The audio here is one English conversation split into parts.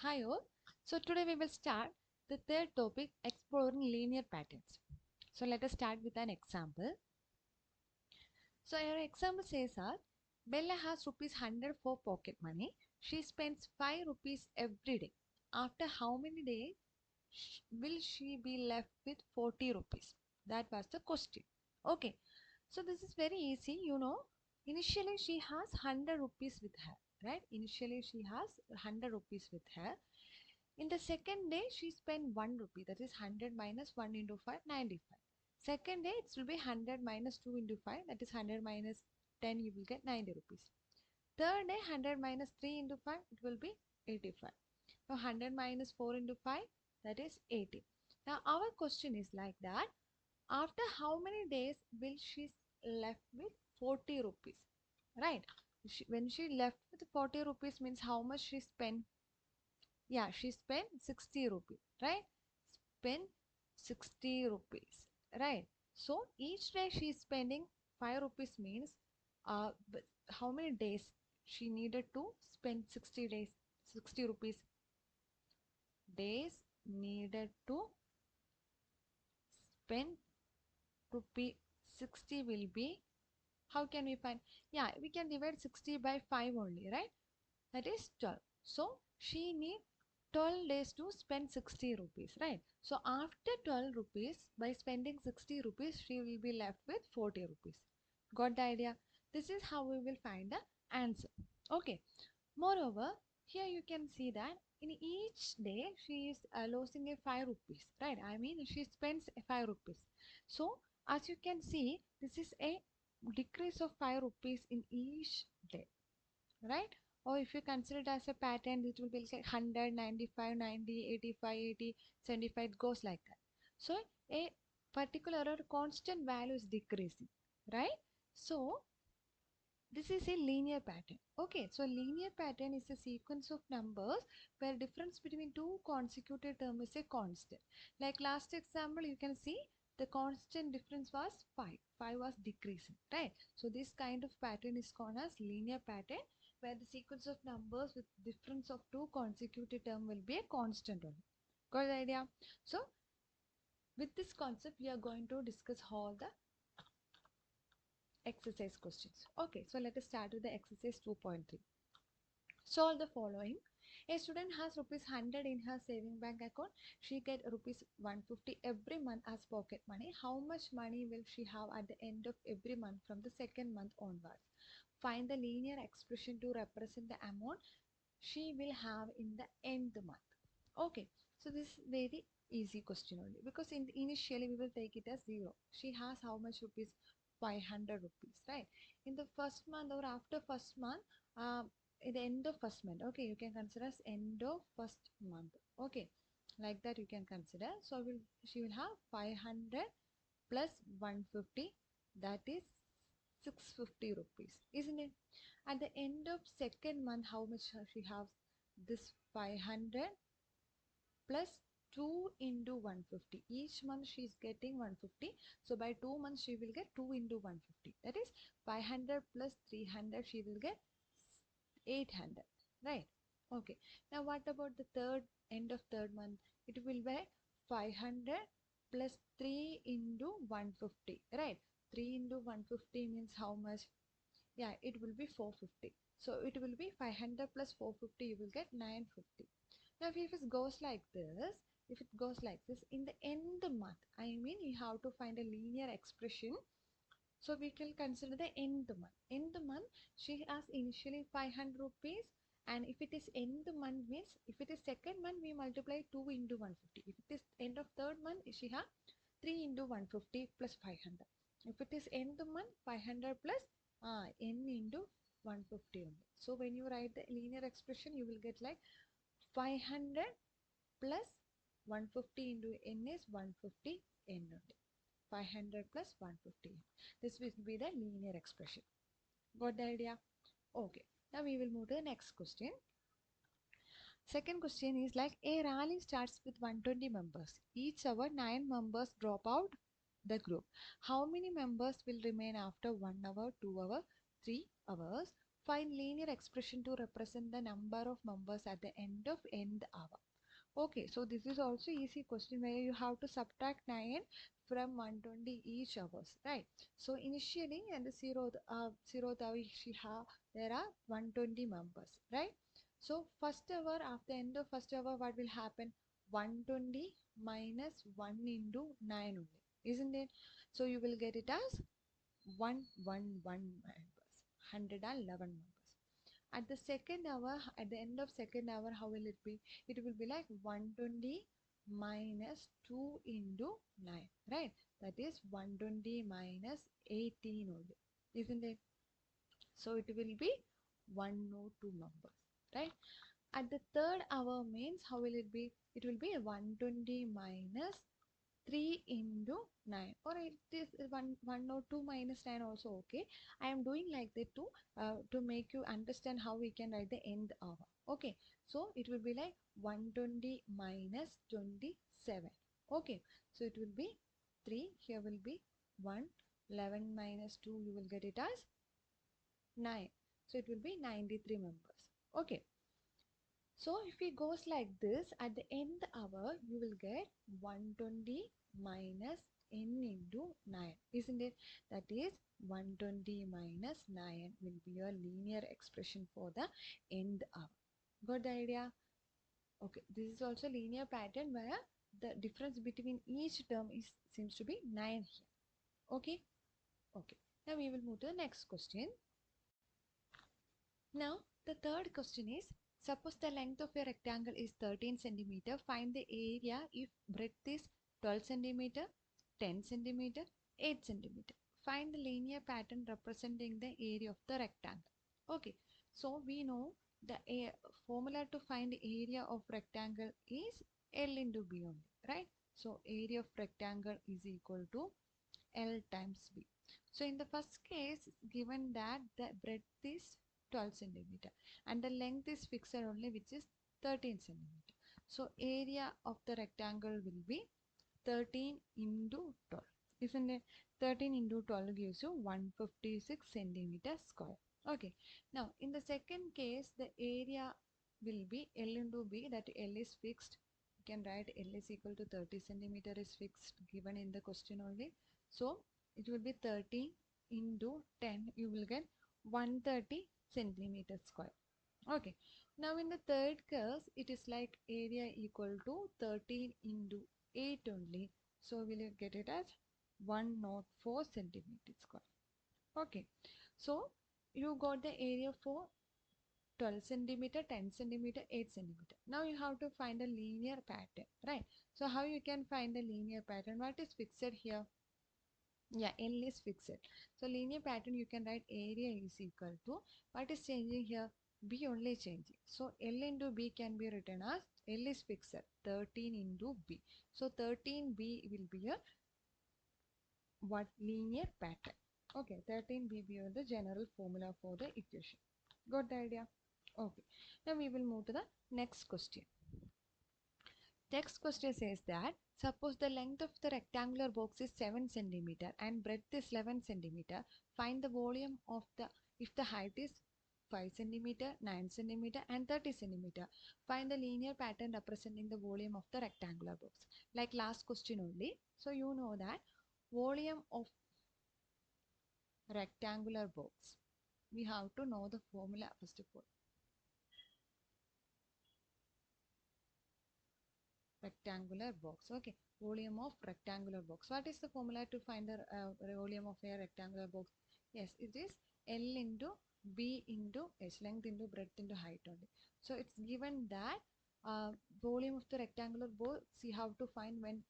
Hi all. So today we will start the third topic, exploring linear patterns. So let us start with an example. So our example says that Bella has rupees 100 for pocket money. She spends 5 rupees every day. After how many days will she be left with 40 rupees? That was the question. Okay. So this is very easy, Initially she has 100 rupees with her, right? Initially she has 100 rupees with her. In the second day, she spent 1 rupee, that is 100 minus 1 into 5, 95. Second day, it will be 100 minus 2 into 5, that is 100 minus 10, you will get 90 rupees. Third day, 100 minus 3 into 5, it will be 85. Now 100 minus 4 into 5, that is 80. Now our question is like that, after how many days will she left with 40 rupees, right? When she left with 40 rupees means how much she spent. Yeah, she spent 60 rupees, right? Spent 60 rupees, right? So each day she is spending 5 rupees means but how many days she needed to spend 60 days, 60 rupees days needed to spend rupee 60 will be, how can we find? Yeah, we can divide 60 by 5 only, right? That is 12. So she need 12 days to spend 60 rupees, right? So after 12 rupees, by spending 60 rupees, she will be left with 40 rupees. Got the idea? This is how we will find the answer. Okay. Moreover, here you can see that in each day she is losing a 5 rupees, right? I mean she spends 5 rupees. So as you can see, this is a decrease of 5 rupees in each day, right? Or if you consider it as a pattern, it will be like 100, 95, 90, 85, 80, 75, it goes like that. So a particular or constant value is decreasing, right? So this is a linear pattern. Okay, so linear pattern is a sequence of numbers where difference between two consecutive terms is a constant. Like last example, you can see the constant difference was 5. 5 was decreasing, right? So this kind of pattern is called as linear pattern where the sequence of numbers with difference of two consecutive terms will be a constant only. Got the idea? So with this concept, we are going to discuss all the exercise questions. Okay, so let us start with the exercise 2.3. Solve the following. A student has rupees 100 in her saving bank account. She get rupees 150 every month as pocket money. How much money will she have at the end of every month from the second month onwards? Find the linear expression to represent the amount she will have in the end month. Okay, so this is very easy question only because initially we will take it as 0. She has how much rupees? 500 rupees, right? In the first month or after first month, in the end of first month, okay, you can consider as end of first month. Okay, like that you can consider. So she will have 500 plus 150, that is 650 rupees, isn't it? At the end of second month, how much she has? This 500 plus 2 into 150. Each month she is getting 150. So by 2 months she will get 2 into 150. That is 500 plus 300, she will get 800. Right? Okay. Now what about the third, end of third month? It will be 500 plus 3 into 150. Right? 3 into 150 means how much? Yeah, it will be 450. So it will be 500 plus 450, you will get 950. Now if it goes like this, if it goes like this, in the end month, I mean you have to find a linear expression. So we can consider the end month. End month, she has initially 500 rupees, and if it is end month means, if it is second month, we multiply 2 into 150. If it is end of third month, she has 3 into 150 plus 500. If it is end month, 500 plus n into 150 only. So when you write the linear expression, you will get like 500 plus 150 into n is 150 n only. 500 plus 150. This will be the linear expression. Got the idea? Okay. Now we will move to the next question. Second question is like a rally starts with 120 members. Each hour 9 members drop out the group. How many members will remain after 1 hour, 2 hours, 3 hours, Find linear expression to represent the number of members at the end of nth hour. Okay, so this is also easy question where you have to subtract 9 from 120 each hours, right? So initially in the zeroth hour there are 120 members, right? So first hour, after end of first hour, what will happen? 120 minus 1 into 9 only, isn't it? So you will get it as 111 members, 111 members. At the second hour, at the end of second hour, how will it be? It will be like 120 minus 2 into 9, right? That is 120 minus 18 only, isn't it? So it will be 102 members, right? At the third hour means how will it be? It will be 120 minus 3 into 9, or it is 102 minus 9 also okay. I am doing like that to make you understand how we can write the nth hour. Okay, so it will be like 120 minus 27. Okay, so it will be 3, here will be 1, 11 minus 2, you will get it as 9. So it will be 93 members. Okay, so if it goes like this, at the nth hour, you will get 120 minus n into 9, isn't it? That is 120 minus 9 will be your linear expression for the nth hour. Got the idea? Okay, this is also linear pattern where the difference between each term seems to be 9 here. Okay? Okay. Now we will move to the next question. Now, the third question is, suppose the length of a rectangle is 13 centimeter. Find the area if breadth is 12 centimeter, 10 centimeter, 8 centimeter. Find the linear pattern representing the area of the rectangle. Okay, so we know the formula to find area of rectangle is L into B only, right? So, area of rectangle is equal to L times B. So in the first case, given that the breadth is 12 centimeter and the length is fixed only, which is 13 centimeter. So area of the rectangle will be 13 into 12, isn't it? 13 into 12 gives you 156 centimeter square. Okay, now in the second case, the area will be L into B, that L is fixed. You can write L is equal to 30 centimeter is fixed, given in the question only. So it will be 13 into 10, you will get 130 centimeter square. Okay, now in the third case, it is like area equal to 13 into 8 only. So we will get it as 104 centimeter square. Okay, so you got the area for 12 centimeter, 10 centimeter, 8 centimeter. Now you have to find a linear pattern, right? So how you can find the linear pattern? What is fixed here? Yeah, L is fixed. So linear pattern, you can write area is equal to, what is changing here? B only changing. So L into B can be written as L is fixed, 13 into B. So 13B will be a what linear pattern. Okay, 13B will be the general formula for the equation. Got the idea? Okay. Now we will move to the next question. Next question says that suppose the length of the rectangular box is 7 centimeter and breadth is 11 centimeter. Find the volume of the, if the height is 5 centimeter, 9 centimeter and 30 centimeter. Find the linear pattern representing the volume of the rectangular box. Like last question only. So you know that volume of rectangular box. We have to know the formula first of all. Rectangular box. Okay, volume of rectangular box. What is the formula to find the volume of a rectangular box? Yes, it is L into B into H, length into breadth into height only. So it's given that volume of the rectangular box you have to find when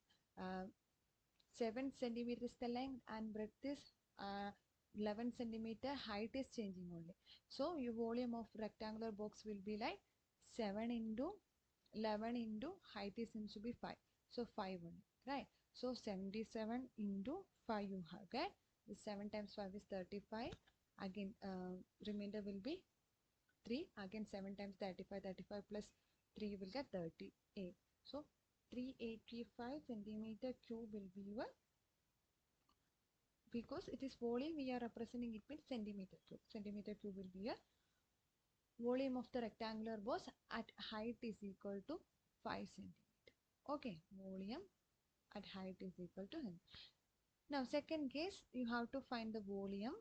7 centimeter is the length and breadth is 11 centimeter, height is changing only. So your volume of rectangular box will be like 7 into 11 into height is seems to be 5. So 5 only, right? So 77 into 5 you have get. The 7 times 5 is 35. Again remainder will be 3. Again 7 times 35, 35 plus 3 you will get 38. So 385 centimeter cube will be your, because it is volume we are representing, it means centimeter cube. Centimeter cube will be your volume of the rectangular box at height is equal to 5 centimeter. Okay, volume at height is equal to him. Now second case, you have to find the volume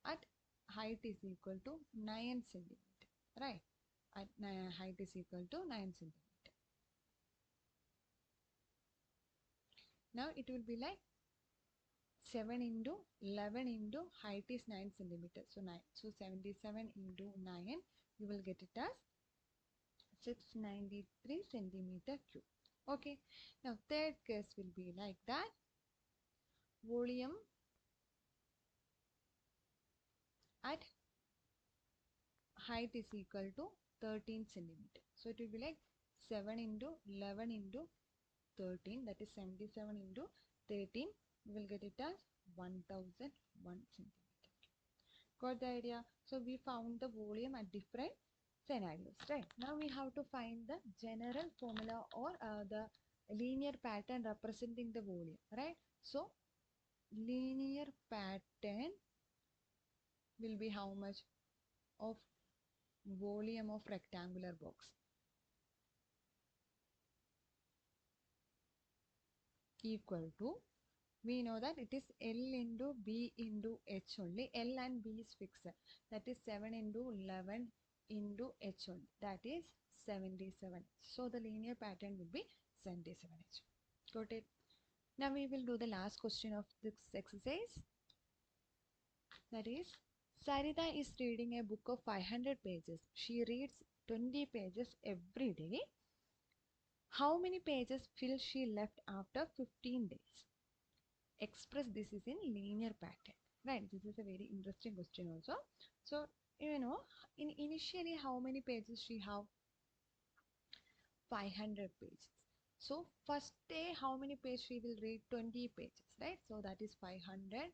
at height is equal to 9 centimeter, right? At height is equal to 9 centimeter. Now it will be like 7 into 11 into height is 9 centimeter. So 9. So 77 into 9, you will get it as 693 centimeter cube. Okay. Now third case will be like that. Volume at height is equal to 13 centimeter. So it will be like 7 into 11 into 13, that is 77 into 13. We will get it as 1001 centimeter. Got the idea? So we found the volume at different scenarios, right? Now we have to find the general formula or the linear pattern representing the volume, right? So linear pattern will be how much of volume of rectangular box equal to, we know that it is L into B into H only. L and B is fixed. That is 7 into 11 into H only. That is 77. So the linear pattern will be 77H. Got it? Now we will do the last question of this exercise. That is, Sarita is reading a book of 500 pages. She reads 20 pages every day. How many pages will she left after 15 days? Express this is in linear pattern, right? This is a very interesting question also. So you know, initially how many pages she have? 500 pages. So first day how many pages she will read? 20 pages, right? So that is 500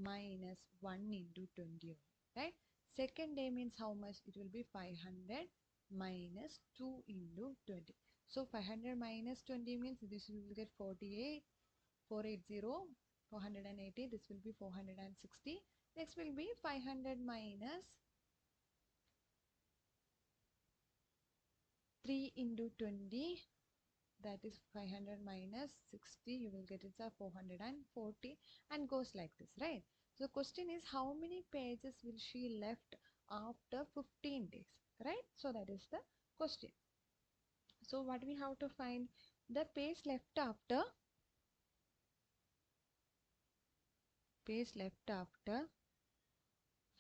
minus 1 into 20, right? Second day means how much? It will be 500 minus 2 into 20. So 500 minus 20 means this will get 48, 480, 480. This will be 460. Next will be 500 minus 3 into 20. That is 500 minus 60. You will get it as 440 and goes like this, right? So question is how many pages will she left after 15 days, right? So that is the question. So what we have to find? The page left after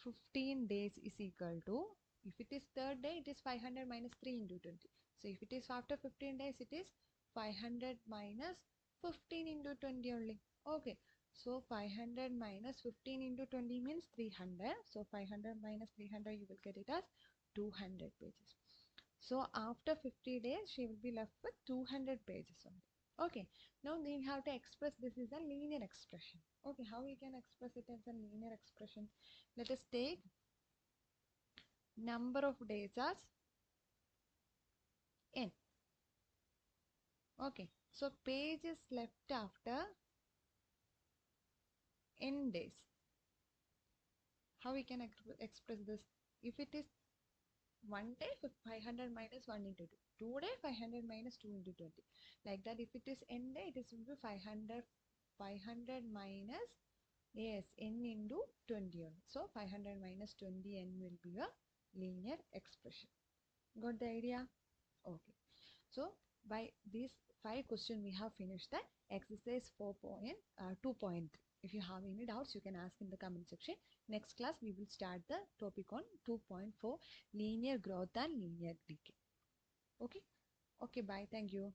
15 days is equal to, if it is third day, it is 500 minus 3 into 20. So if it is after 15 days, it is 500 minus 15 into 20 only. Okay. So 500 minus 15 into 20 means 300. So 500 minus 300, you will get it as 200 pages. So after 50 days, she will be left with 200 pages only. Okay. Now we have to express this is a linear expression. Okay. How we can express it as a linear expression? Let us take number of days as n. Okay. So pages left after n days. How we can express this? If it is 1 day, 500 minus 1 into 2. 2 day, 500 minus 2 into 20. Like that, if it is n day, it is will be 500 minus, yes, n into 20 only. So 500 minus 20 n will be a linear expression. Got the idea? Okay. So by these 5 questions, we have finished the exercise 2.3. If you have any doubts, you can ask in the comment section. Next class, we will start the topic on 2.4, linear growth and linear decay. Okay. Okay. Bye. Thank you.